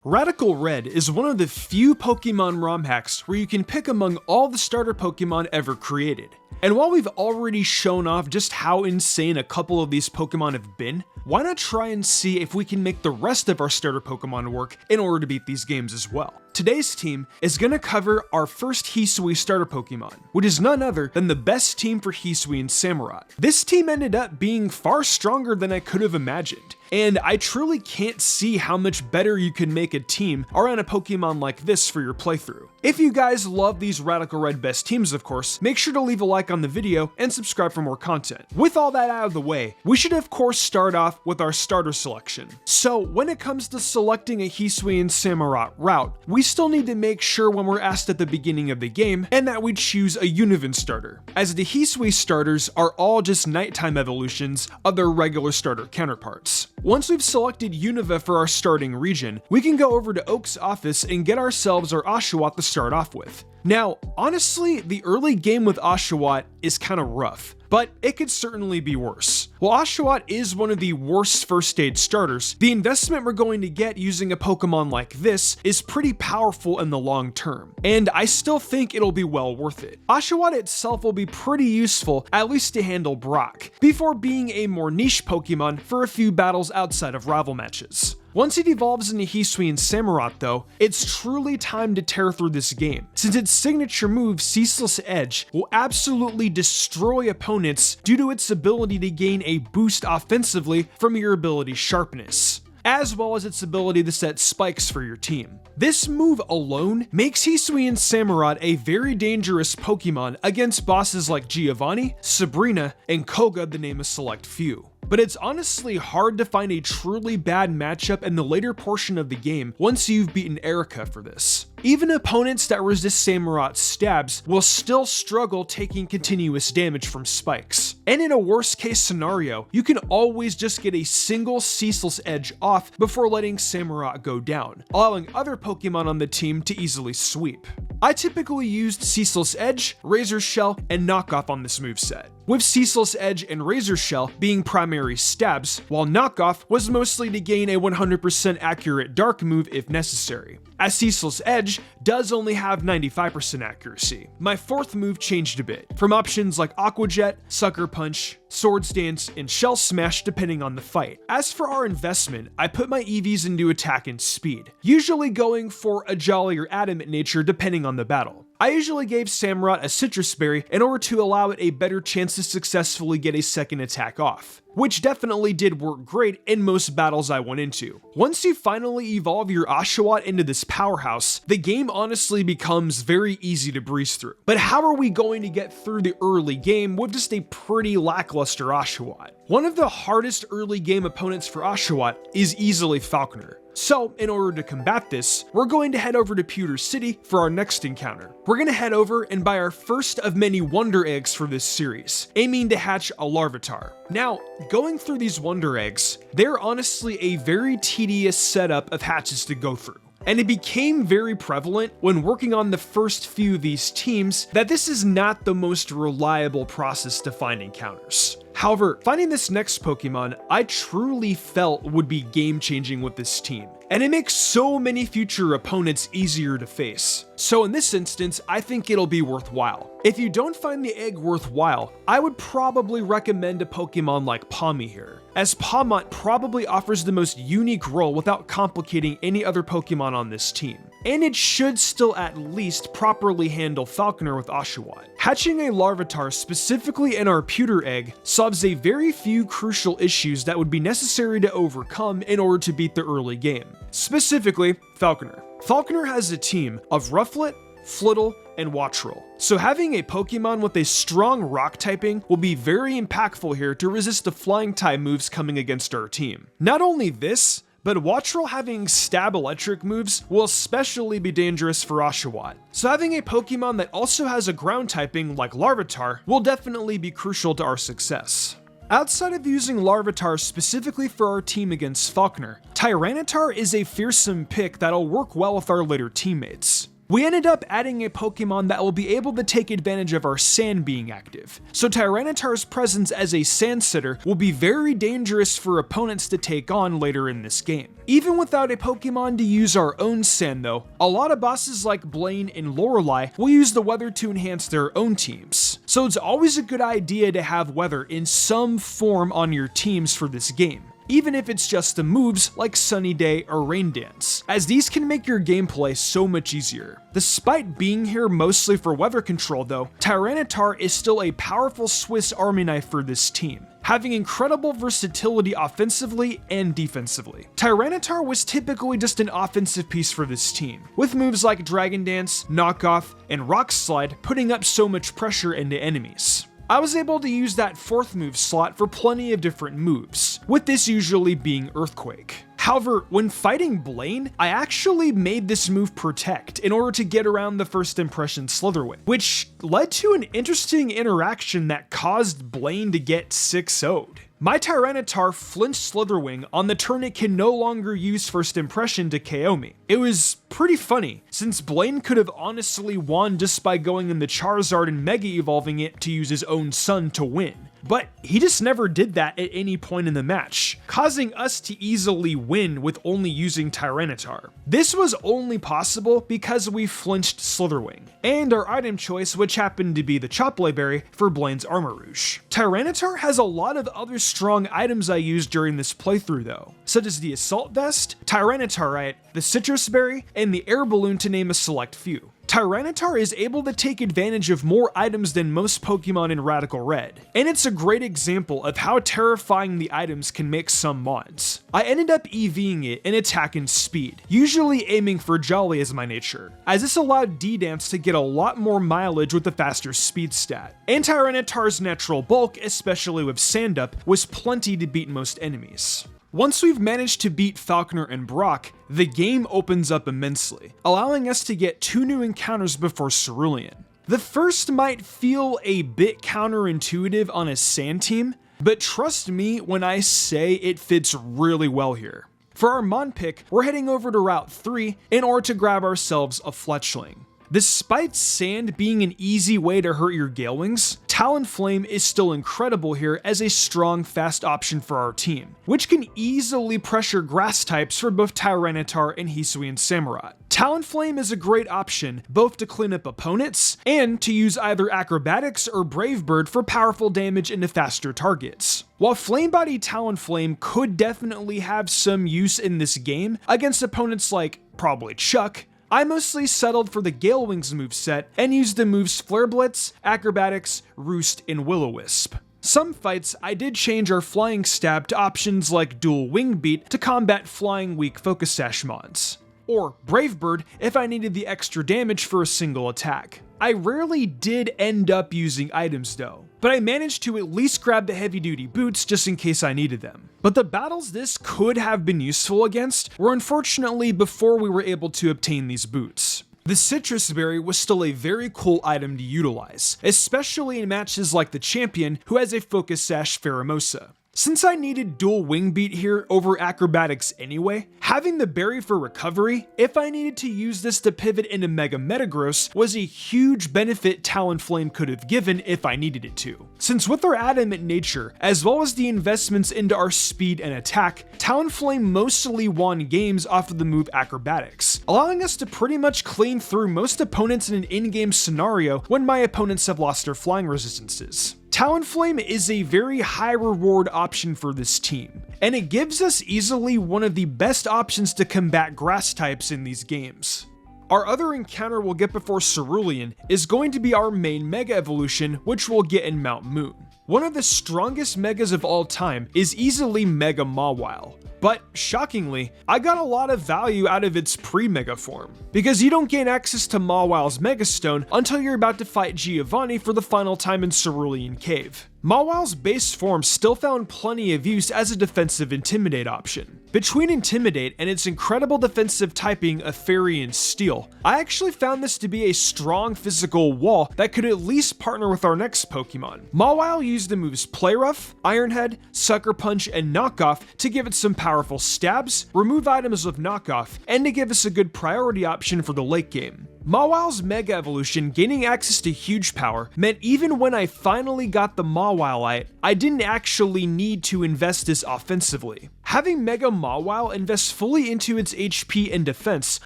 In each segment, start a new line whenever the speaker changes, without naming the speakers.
Radical Red is one of the few Pokemon Romhacks where you can pick among all the starter Pokemon ever created. And while we've already shown off just how insane a couple of these Pokemon have been, why not try and see if we can make the rest of our starter Pokemon work in order to beat these games as well. Today's team is going to cover our first Hisui starter Pokemon, which is none other than the best team for Hisuian Samurott. This team ended up being far stronger than I could have imagined, and I truly can't see how much better you can make a team around a Pokemon like this for your playthrough. If you guys love these Radical Red best teams, of course, make sure to leave a like on the video and subscribe for more content. With all that out of the way, we should of course start off with our starter selection. So when it comes to selecting a Hisuian Samurott route, we still need to make sure when we're asked at the beginning of the game and that we choose a Univin starter, as the Hisui starters are all just nighttime evolutions of their regular starter counterparts. Once we've selected Unova for our starting region, we can go over to Oak's office and get ourselves our Oshawott to start off with. Now, honestly, the early game with Oshawott is kind of rough, but it could certainly be worse. While Oshawott is one of the worst first stage starters, the investment we're going to get using a Pokemon like this is pretty powerful in the long term, and I still think it'll be well worth it. Oshawott itself will be pretty useful, at least to handle Brock, before being a more niche Pokemon for a few battles outside of rival matches. Once it evolves into Hisuian Samurott though, it's truly time to tear through this game, since its signature move, Ceaseless Edge, will absolutely destroy opponents due to its ability to gain a boost offensively from your ability Sharpness, as well as its ability to set spikes for your team. This move alone makes Hisuian Samurott a very dangerous Pokemon against bosses like Giovanni, Sabrina, and Koga, to name a select few. But it's honestly hard to find a truly bad matchup in the later portion of the game once you've beaten Erica for this. Even opponents that resist Samurott's stabs will still struggle taking continuous damage from spikes. And in a worst case scenario, you can always just get a single Ceaseless Edge off before letting Samurott go down, allowing other Pokemon on the team to easily sweep. I typically used Ceaseless Edge, Razor Shell, and Knockoff on this moveset, with Ceaseless Edge and Razor Shell being primary stabs, while Knockoff was mostly to gain a 100% accurate dark move if necessary, as Ceaseless Edge does only have 95% accuracy. My fourth move changed a bit, from options like Aqua Jet, Sucker Punch, Swords Dance, and Shell Smash depending on the fight. As for our investment, I put my EVs into attack and speed, usually going for a Jolly or Adamant nature depending on the battle. I usually gave Samurott a Citrus Berry in order to allow it a better chance to successfully get a second attack off, which definitely did work great in most battles I went into. Once you finally evolve your Oshawott into this powerhouse, the game honestly becomes very easy to breeze through. But how are we going to get through the early game with just a pretty lackluster Oshawott? One of the hardest early game opponents for Oshawott is easily Falconer. So, in order to combat this, we're going to head over to Pewter City for our next encounter. We're going to head over and buy our first of many Wonder Eggs for this series, aiming to hatch a Larvitar. Now, going through these Wonder Eggs, they're honestly a very tedious setup of hatches to go through. And it became very prevalent when working on the first few of these teams that this is not the most reliable process to find encounters. However, finding this next Pokemon, I truly felt would be game-changing with this team, and it makes so many future opponents easier to face. So in this instance, I think it'll be worthwhile. If you don't find the egg worthwhile, I would probably recommend a Pokemon like Pawmi here, as Pawmot probably offers the most unique role without complicating any other Pokemon on this team. And it should still at least properly handle Falconer with Oshawott. Hatching a Larvitar specifically in our Pewter Egg solves a very few crucial issues that would be necessary to overcome in order to beat the early game. Specifically, Falconer. Falconer has a team of Rufflet, Flittle, and Wattrel, so having a Pokemon with a strong rock typing will be very impactful here to resist the flying type moves coming against our team. Not only this, but Wattrel having stab electric moves will especially be dangerous for Oshawott, so having a Pokemon that also has a ground typing like Larvitar will definitely be crucial to our success. Outside of using Larvitar specifically for our team against Falconer, Tyranitar is a fearsome pick that'll work well with our later teammates. We ended up adding a Pokemon that will be able to take advantage of our sand being active. So Tyranitar's presence as a sand sitter will be very dangerous for opponents to take on later in this game. Even without a Pokemon to use our own sand though, a lot of bosses like Blaine and Lorelei will use the weather to enhance their own teams. So it's always a good idea to have weather in some form on your teams for this game, even if it's just the moves like Sunny Day or Rain Dance, as these can make your gameplay so much easier. Despite being here mostly for weather control though, Tyranitar is still a powerful Swiss Army knife for this team, having incredible versatility offensively and defensively. Tyranitar was typically just an offensive piece for this team, with moves like Dragon Dance, Knockoff, and Rock Slide putting up so much pressure into enemies. I was able to use that 4th move slot for plenty of different moves, with this usually being Earthquake. However, when fighting Blaine, I actually made this move Protect in order to get around the first impression Slitherwing, which led to an interesting interaction that caused Blaine to get 6-0'd. My Tyranitar flinched Slitherwing on the turn it can no longer use first impression to KO me. It was pretty funny, since Blaine could have honestly won just by going in the Charizard and Mega Evolving it to use his own sun to win. But he just never did that at any point in the match, causing us to easily win with only using Tyranitar. This was only possible because we flinched Slitherwing, and our item choice, which happened to be the Choplay Berry for Blaine's Armor Rouge. Tyranitar has a lot of other strong items I used during this playthrough though, such as the Assault Vest, Tyranitarite, the Citrus Berry, and the Air Balloon to name a select few. Tyranitar is able to take advantage of more items than most Pokemon in Radical Red, and it's a great example of how terrifying the items can make some mods. I ended up EVing it in attack and speed, usually aiming for Jolly as my nature, as this allowed D-Dance to get a lot more mileage with the faster speed stat. And Tyranitar's natural bulk, especially with Sand Up, was plenty to beat most enemies. Once we've managed to beat Falconer and Brock, the game opens up immensely, allowing us to get 2 new encounters before Cerulean. The first might feel a bit counterintuitive on a sand team, but trust me when I say it fits really well here. For our Mon pick, we're heading over to Route 3 in order to grab ourselves a Fletchling. Despite sand being an easy way to hurt your Galewings, Talonflame is still incredible here as a strong, fast option for our team, which can easily pressure grass types for both Tyranitar and Hisuian Samurott. Talonflame is a great option both to clean up opponents and to use either Acrobatics or Brave Bird for powerful damage into faster targets. While Flame Body Talonflame could definitely have some use in this game against opponents like probably Chuck, I mostly settled for the Galewings moveset and used the moves Flare Blitz, Acrobatics, Roost, and Will-O-Wisp. Some fights, I did change our Flying Stab to options like Dual Wing Beat to combat flying weak Focus Sash mods, or Brave Bird if I needed the extra damage for a single attack. I rarely did end up using items though, but I managed to at least grab the heavy duty boots just in case I needed them. But the battles this could have been useful against were unfortunately before we were able to obtain these boots. The Citrus Berry was still a very cool item to utilize, especially in matches like the Champion who has a Focus Sash Pheromosa. Since I needed Dual Wing Beat here over Acrobatics anyway, having the berry for recovery, if I needed to use this to pivot into Mega Metagross, was a huge benefit Talonflame could have given if I needed it to. Since with our adamant nature, as well as the investments into our speed and attack, Talonflame mostly won games off of the move Acrobatics, allowing us to pretty much clean through most opponents in an in-game scenario when my opponents have lost their flying resistances. Talonflame is a very high reward option for this team, and it gives us easily one of the best options to combat grass types in these games. Our other encounter we'll get before Cerulean is going to be our main Mega Evolution, which we'll get in Mount Moon. One of the strongest Megas of all time is easily Mega Mawile. But shockingly, I got a lot of value out of its pre-Mega form, because you don't gain access to Mawile's Mega Stone until you're about to fight Giovanni for the final time in Cerulean Cave. Mawile's base form still found plenty of use as a defensive Intimidate option. Between Intimidate and its incredible defensive typing of Fairy and Steel, I actually found this to be a strong physical wall that could at least partner with our next Pokemon. Mawile used the moves Play Rough, Iron Head, Sucker Punch, and Knockoff to give it some powerful stabs, remove items with Knockoff, and to give us a good priority option for the late game. Mawile's Mega Evolution gaining access to huge power meant even when I finally got the Mawilite, I didn't actually need to invest this offensively. Having Mega Mawile invest fully into its HP and defense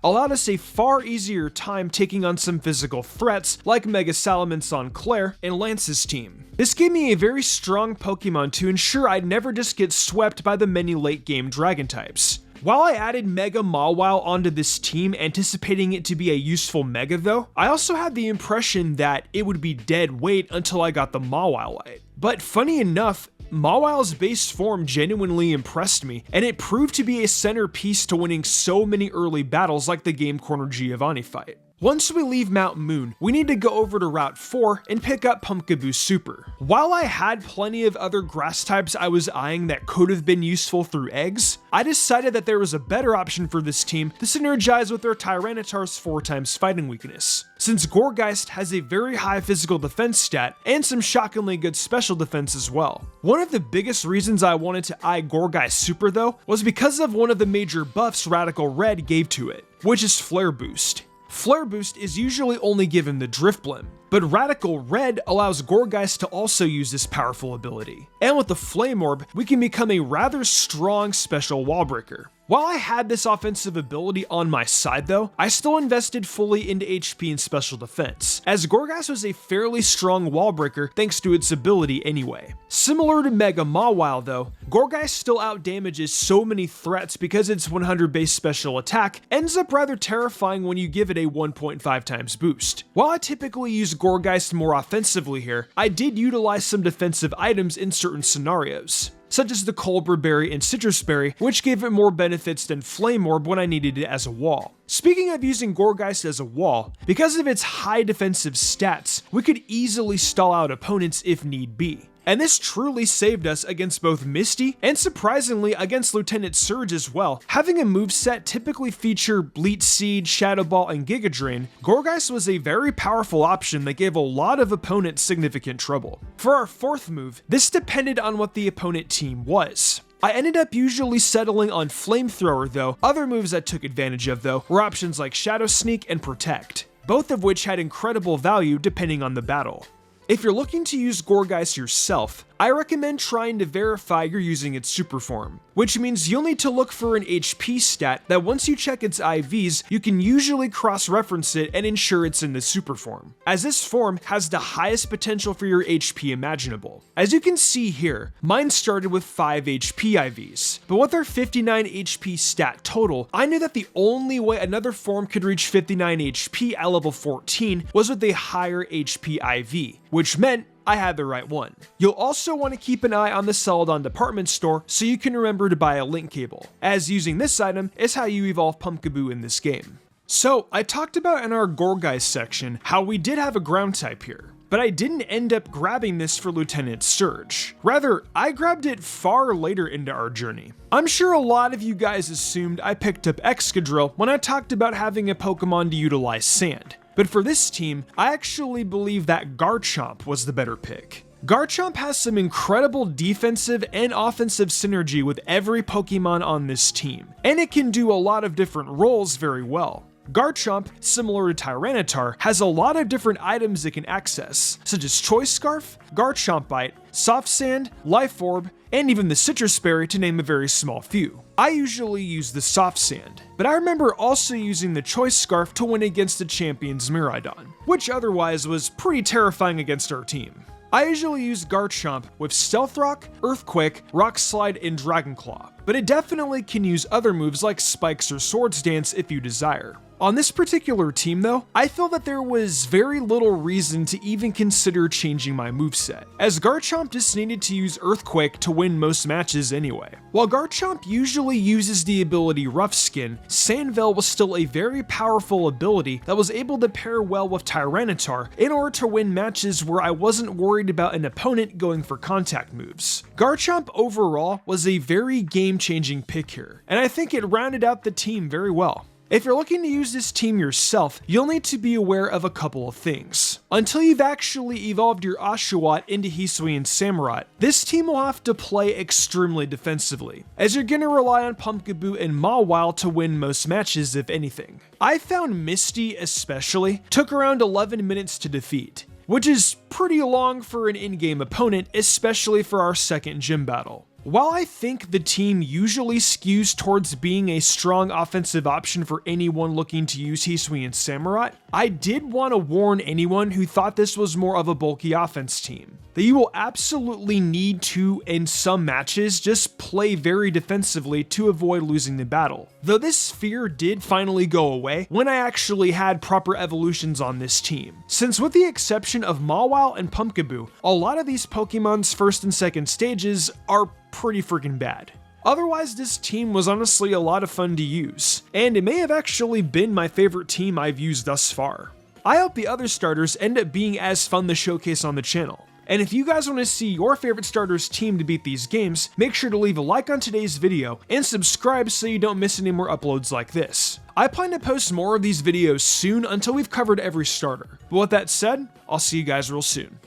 allowed us a far easier time taking on some physical threats like Mega Salamence Claire and Lance's team. This gave me a very strong Pokemon to ensure I'd never just get swept by the many late game Dragon types. While I added Mega Mawile onto this team anticipating it to be a useful Mega though, I also had the impression that it would be dead weight until I got the Mawilite. But funny enough, Mawile's base form genuinely impressed me, and it proved to be a centerpiece to winning so many early battles like the Game Corner Giovanni fight. Once we leave Mount Moon, we need to go over to Route 4 and pick up Pumpkaboo Super. While I had plenty of other grass types I was eyeing that could have been useful through eggs, I decided that there was a better option for this team to synergize with their Tyranitar's 4x fighting weakness, since Gourgeist has a very high physical defense stat and some shockingly good special defense as well. One of the biggest reasons I wanted to eye Gourgeist Super though was because of one of the major buffs Radical Red gave to it, which is Flare Boost. Flare Boost is usually only given the Drifblim, but Radical Red allows Gourgeist to also use this powerful ability. And with the Flame Orb, we can become a rather strong special wall breaker. While I had this offensive ability on my side though, I still invested fully into HP and special defense, as Gourgeist was a fairly strong wall breaker thanks to its ability anyway. Similar to Mega Mawile though, Gourgeist still outdamages so many threats because its 100 base special attack ends up rather terrifying when you give it a 1.5 times boost. While I typically use Gourgeist more offensively here, I did utilize some defensive items in certain scenarios, such as the Colbur Berry and Citrus Berry, which gave it more benefits than Flame Orb when I needed it as a wall. Speaking of using Gourgeist as a wall, because of its high defensive stats, we could easily stall out opponents if need be. And this truly saved us against both Misty and surprisingly against Lieutenant Surge as well. Having a moveset typically feature Bleat Seed, Shadow Ball, and Giga Drain, Gourgeist was a very powerful option that gave a lot of opponents significant trouble. For our fourth move, this depended on what the opponent team was. I ended up usually settling on Flamethrower though. Other moves I took advantage of though were options like Shadow Sneak and Protect, both of which had incredible value depending on the battle. If you're looking to use Gourgeist yourself, I recommend trying to verify you're using its super form, which means you'll need to look for an HP stat that once you check its IVs, you can usually cross-reference it and ensure it's in the super form, as this form has the highest potential for your HP imaginable. As you can see here, mine started with 5 HP IVs, but with our 59 HP stat total, I knew that the only way another form could reach 59 HP at level 14 was with a higher HP IV, which meant I had the right one. You'll also want to keep an eye on the Celadon department store so you can remember to buy a link cable, as using this item is how you evolve Pumpkaboo in this game. So, I talked about in our Gourgeist section how we did have a ground type here, but I didn't end up grabbing this for Lieutenant Surge. Rather, I grabbed it far later into our journey. I'm sure a lot of you guys assumed I picked up Excadrill when I talked about having a Pokemon to utilize Sand. But for this team, I actually believe that Garchomp was the better pick. Garchomp has some incredible defensive and offensive synergy with every Pokemon on this team, and it can do a lot of different roles very well. Garchomp, similar to Tyranitar, has a lot of different items it can access, such as Choice Scarf, Garchomp Bite, Soft Sand, Life Orb, and even the Citrus Berry to name a very small few. I usually use the Soft Sand, but I remember also using the Choice Scarf to win against the champion's Miraidon, which otherwise was pretty terrifying against our team. I usually use Garchomp with Stealth Rock, Earthquake, Rock Slide, and Dragon Claw, but it definitely can use other moves like Spikes or Swords Dance if you desire. On this particular team though, I feel that there was very little reason to even consider changing my moveset, as Garchomp just needed to use Earthquake to win most matches anyway. While Garchomp usually uses the ability Rough Skin, Sandveil was still a very powerful ability that was able to pair well with Tyranitar in order to win matches where I wasn't worried about an opponent going for contact moves. Garchomp overall was a very game-changing pick here, and I think it rounded out the team very well. If you're looking to use this team yourself, you'll need to be aware of a couple of things. Until you've actually evolved your Oshawott into Hisuian Samurott, this team will have to play extremely defensively, as you're gonna rely on Pumpkaboo and Mawile to win most matches if anything. I found Misty especially took around 11 minutes to defeat, which is pretty long for an in-game opponent, especially for our second gym battle. While I think the team usually skews towards being a strong offensive option for anyone looking to use Hisuian Samurott, I did want to warn anyone who thought this was more of a bulky offense team that you will absolutely need to, in some matches, just play very defensively to avoid losing the battle. Though this fear did finally go away when I actually had proper evolutions on this team, since with the exception of Mawile and Pumpkaboo, a lot of these Pokemon's first and second stages are pretty freaking bad. Otherwise, this team was honestly a lot of fun to use, and it may have actually been my favorite team I've used thus far. I hope the other starters end up being as fun to showcase on the channel. And if you guys want to see your favorite starters team to beat these games, make sure to leave a like on today's video and subscribe so you don't miss any more uploads like this. I plan to post more of these videos soon until we've covered every starter. But with that said, I'll see you guys real soon.